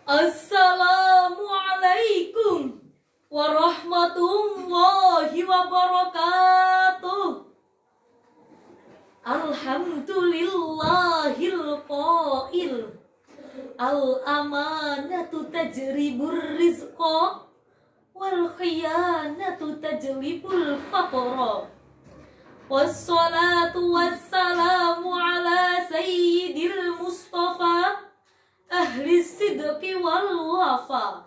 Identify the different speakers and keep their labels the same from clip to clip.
Speaker 1: Assalamualaikum warahmatullahi wabarakatuh. Alhamdulillahil qail, al-amanatu tajribur rizqa, wal khiyanatu tajlibul faqra. Wassalatu wassalamu ala sayyidil mustafa, ahli sidqi wal wafa.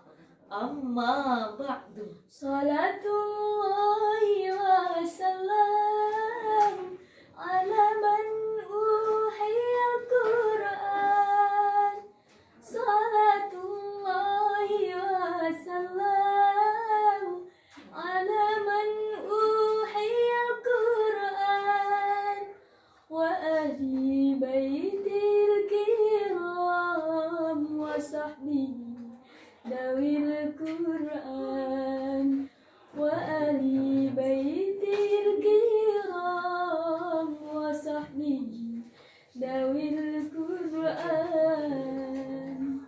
Speaker 1: Amma ba'du.
Speaker 2: Salatullahi wa salam ala man uhiyal Qur'an. Salatullahi wa salam ala man uhiyal Qur'an, wa ahli baitil kiram wa sahbihi dawil Qur'an, wa ahli baitil kiram wa sahbihi dawil Qur'an.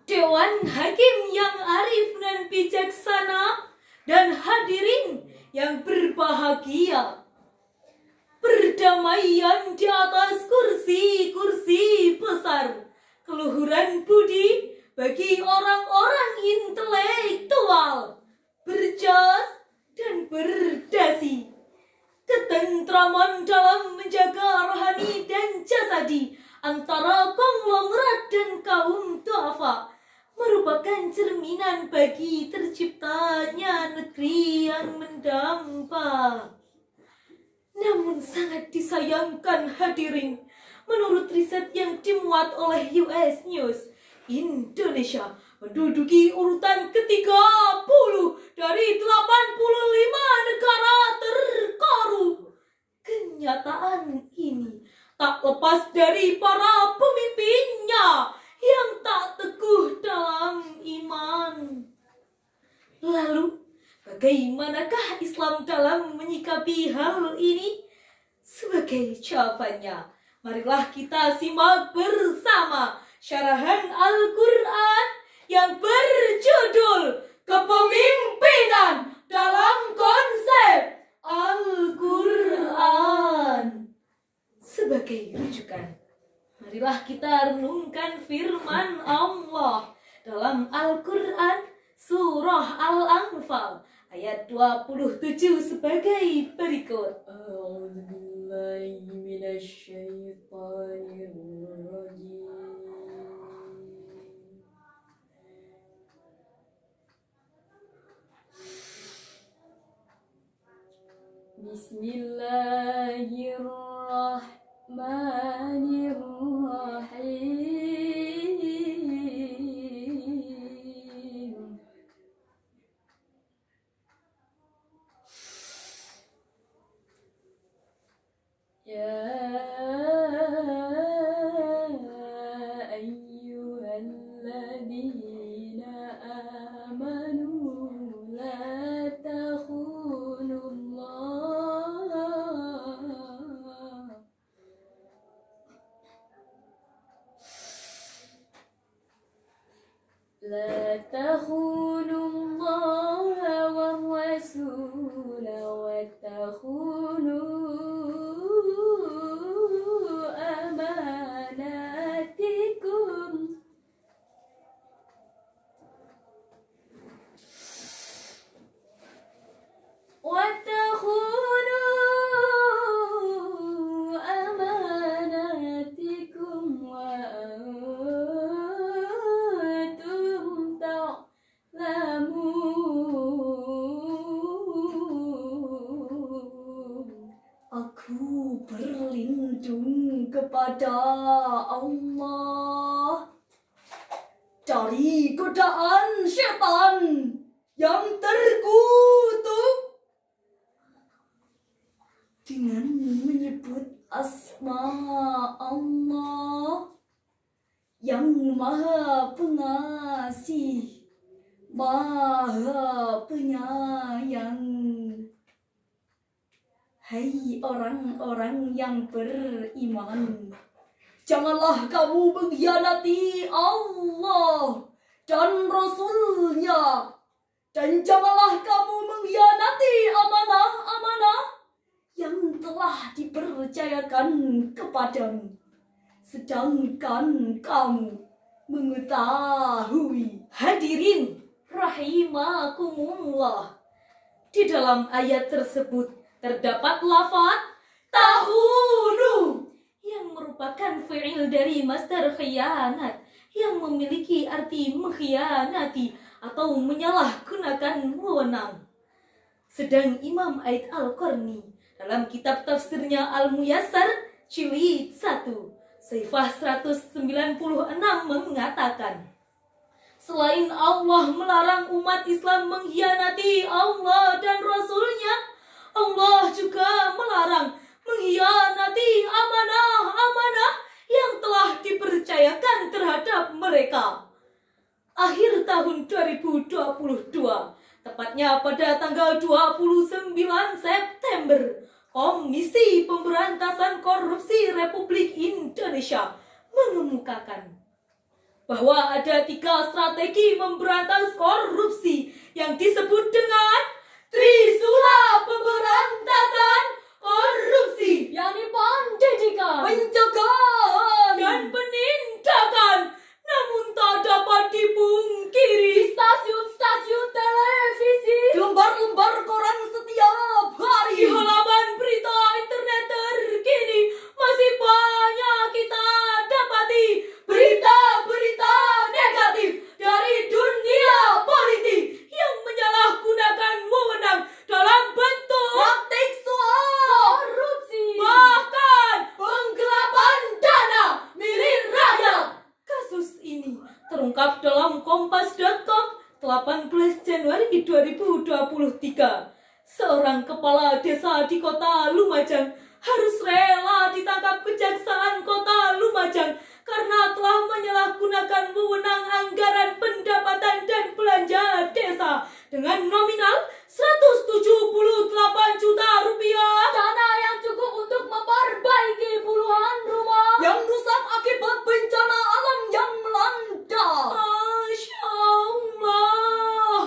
Speaker 1: Dewan Hakim yang arif dan bijaksana dan hadirin yang berbahagia, berdamaian di atas kursi-kursi besar, keluhuran budi bagi orang-orang intelektual, berjas dan berdasi, ketentraman dalam menjaga rohani dan jasadi antara konglomerat dan kaum duafa merupakan cerminan bagi terciptanya negeri yang mendampak. Namun sangat disayangkan hadirin, menurut riset yang dimuat oleh US News, Indonesia menduduki urutan ke-30 dari 85 negara terkorup. Kenyataan ini tak lepas dari para pemimpinnya yang tak teguh dalam iman. Lalu, bagaimanakah Islam dalam menyikapi hal ini? Sebagai jawabannya, marilah kita simak bersama syarahan Al-Quran yang berjudul Kepemimpinan dalam Konsep Al-Quran. Sebagai rujukan, marilah kita renungkan firman Allah dalam Al-Quran Surah Al-Anfal ayat 27 sebagai berikut. A'udzubillahi minasyaitonirrajim.
Speaker 2: Bismillahirrahmanirrahim. Ya ayyuhalladzina amanu la takhunullah la takhunullaha war rasul wa takhunu amanatikum wa takhunu amanatikum wa antum ta'lamun.
Speaker 1: Aku berlindung kepada Allah dari godaan syaitan yang terkutuk dengan menyebut asma Allah yang Maha Pengasih, Maha Penyayang. Hai orang-orang yang beriman, janganlah kamu mengkhianati Allah dan Rasul-Nya. Dan janganlah kamu mengkhianati amanah-amanah yang telah dipercayakan kepadamu. Sedangkan kamu mengetahui. Hadirin rahimakumullah. Di dalam ayat tersebut terdapat lafaz tahunu yang merupakan fi'il dari masdar khianat yang memiliki arti mengkhianati atau menyalahgunakan wewenang. Sedang Imam Aid Al-Qarni dalam kitab tafsirnya Al-Muyassar jilid 1 Saifah 196 mengatakan, selain Allah melarang umat Islam mengkhianati Allah dan Rasul-Nya, Allah juga melarang mengkhianati amanah-amanah yang telah dipercayakan terhadap mereka. Akhir tahun 2022, tepatnya pada tanggal 29 September, Komisi Pemberantasan Korupsi Republik Indonesia mengemukakan bahwa ada 3 strategi memberantas korupsi yang disebut dengan Trisula Pemberantasan Korupsi,
Speaker 2: yakni pendidikan,
Speaker 1: pencegahan,
Speaker 2: dan penindakan. Namun tak dapat dipungkiri,
Speaker 1: di stasiun-stasiun televisi, di lembar-lembar koran setiap hari,
Speaker 2: di halaman berita internet terkini, masih banyak kita dapati berita-berita negatif dari dunia politik yang menyalahgunakan wewenang dalam bentuk
Speaker 1: praktik suap,
Speaker 2: korupsi,
Speaker 1: bahkan penggelapan dana milik rakyat.
Speaker 2: Kasus ini terungkap dalam Kompas.com 18 Januari 2023. Seorang kepala desa di kota Lumajang harus rela ditangkap Kejaksaan Kota Lumajang karena telah menyalahgunakan wewenang anggaran pendapatan dan belanja desa dengan nominal 178 juta rupiah.
Speaker 1: Dana yang cukup untuk memperbaiki puluhan rumah yang rusak akibat bencana alam yang melanda.
Speaker 2: Masya Allah.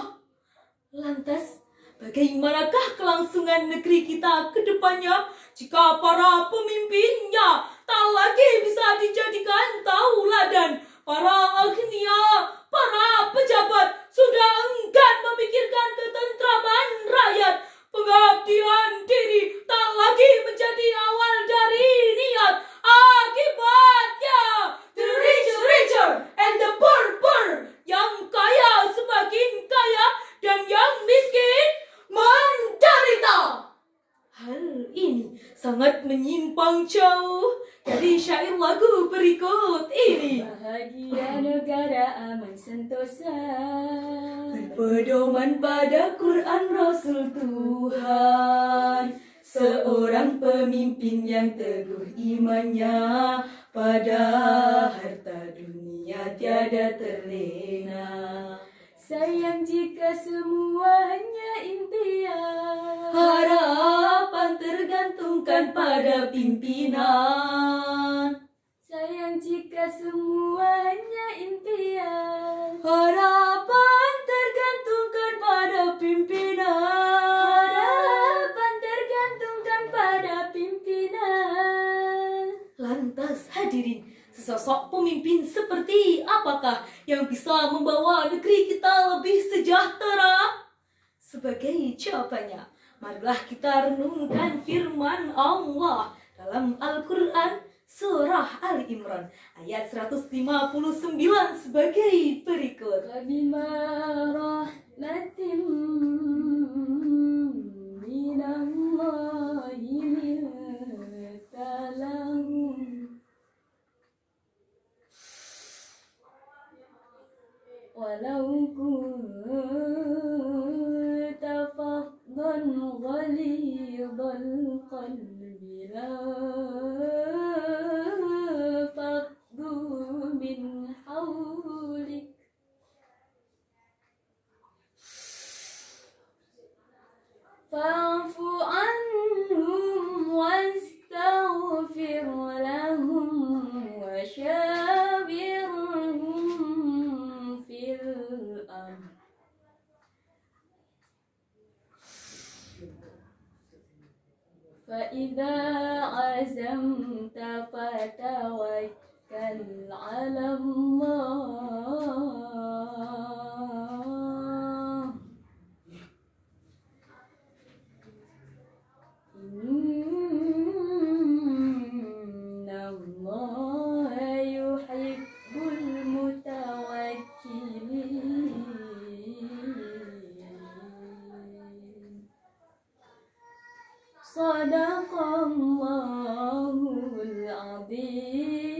Speaker 2: Lantas, bagaimanakah kelangsungan negeri kita ke depannya jika para pemimpinnya tak lagi bisa dijadikan tauladan? Para agnia, para pejabat sudah enggan memikirkan ketentraman rakyat. Pengabdian diri tak lagi menjadi awal dari niat. Akibatnya, the richer and the poor, yang kaya semakin kaya dan yang miskin menderita. Hal ini sangat menyimpang jauh dari syair lagu berikut ini.
Speaker 1: Bahagia negara aman sentosa,
Speaker 2: Berpedoman pada Quran Rasul Tuhan, seorang pemimpin yang teguh imannya, pada harta dunia tiada terlena.
Speaker 1: sayang jika semua hanya impian,
Speaker 2: Harapan tergantungkan pada pimpinan.
Speaker 1: sayang jika semua hanya impian,
Speaker 2: Harapan tergantungkan pada pimpinan.
Speaker 1: harapan tergantungkan pada pimpinan.
Speaker 2: Lantas hadirin, sesosok pemimpin seperti apakah yang bisa membawa negeri kita lebih sejahtera? Sebagai jawabannya, marilah kita renungkan firman Allah dalam Al-Quran Surah Ali Imran ayat 159 sebagai berikut.
Speaker 1: Fabima rahmatin minallahi linta lahum, walau kunta faddan ghalidhal qalbi lanfaddu min hawlik, fa'fu anhum wastaghfir lahum wa shawirhum fil فإذا عزمت فتوكل على الله إن الله يحب المتوكلين صدق الله العظيم.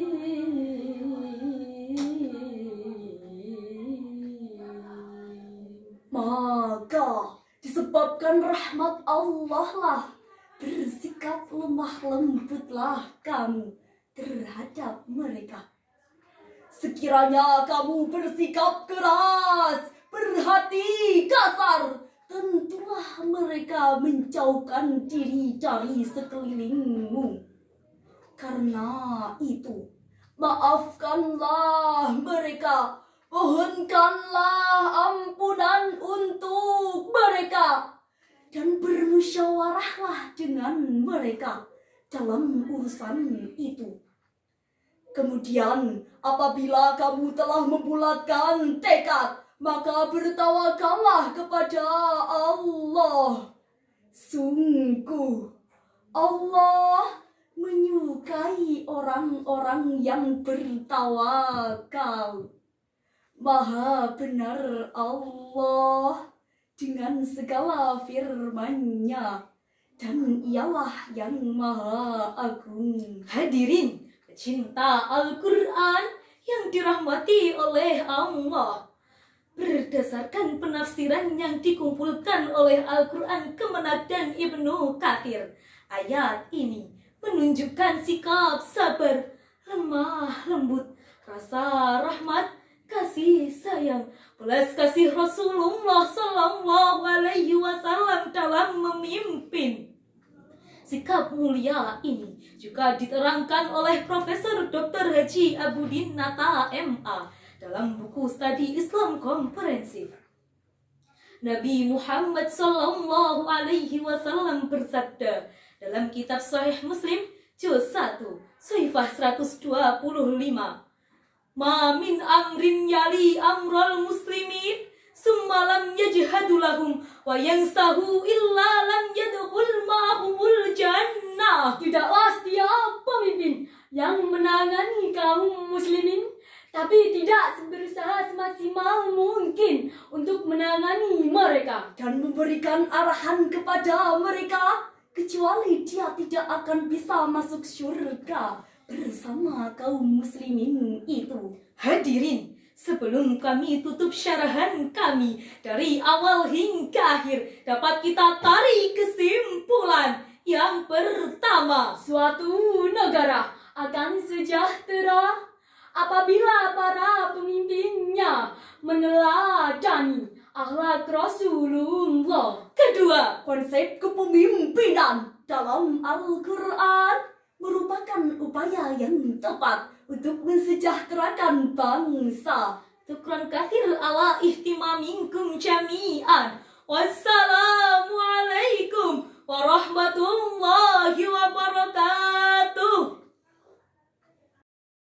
Speaker 2: Maka disebabkan rahmat Allah lah, bersikap lemah lembutlah kamu terhadap mereka. Sekiranya kamu bersikap keras, berhati kasar, tentulah mereka menjauhkan diri dari sekelilingmu. Karena itu, maafkanlah mereka, mohonkanlah ampunan untuk mereka, dan bermusyawarahlah dengan mereka dalam urusan itu. Kemudian, apabila kamu telah membulatkan tekad, maka bertawakallah kepada Allah. Sungguh, Allah menyukai orang-orang yang bertawakal. Maha benar Allah dengan segala firman-Nya, dan Ialah yang Maha Agung. Hadirin pecinta Al-Quran yang dirahmati oleh Allah, berdasarkan penafsiran yang dikumpulkan oleh Al-Quran Kemenak dan Ibnu Katsir, ayat ini menunjukkan sikap sabar, lemah lembut, rasa rahmat, kasih sayang, belas kasih Rasulullah Sallallahu Alaihi Wasallam dalam memimpin. Sikap mulia ini juga diterangkan oleh Profesor Dr. Haji Abudin Nata MA dalam buku Studi Islam Komprehensif. Nabi Muhammad Sallallahu Alaihi Wasallam bersabda dalam kitab Sahih Muslim juz 1 Sahifah 125, "Ma min amrin yali amral muslimin summa lam yajhadu lahum wa yansahu illa lam yadkhul ma'humul jannah."
Speaker 1: Tidaklah setiap pemimpin yang menangani kaum muslimin tapi tidak berusaha semaksimal mungkin untuk menangani mereka
Speaker 2: dan memberikan arahan kepada mereka, kecuali dia tidak akan bisa masuk surga bersama kaum muslimin itu. Hadirin, sebelum kami tutup syarahan kami dari awal hingga akhir, dapat kita tarik kesimpulan. Yang pertama,
Speaker 1: suatu negara akan sejahtera apabila para pemimpinnya meneladani akhlak Rasulullah.
Speaker 2: Kedua, konsep kepemimpinan dalam Al-Quran merupakan upaya yang tepat untuk mensejahterakan bangsa. Syukran kathir ala ihtimaminkum jami'an. Wassalamualaikum warahmatullahi wabarakatuh.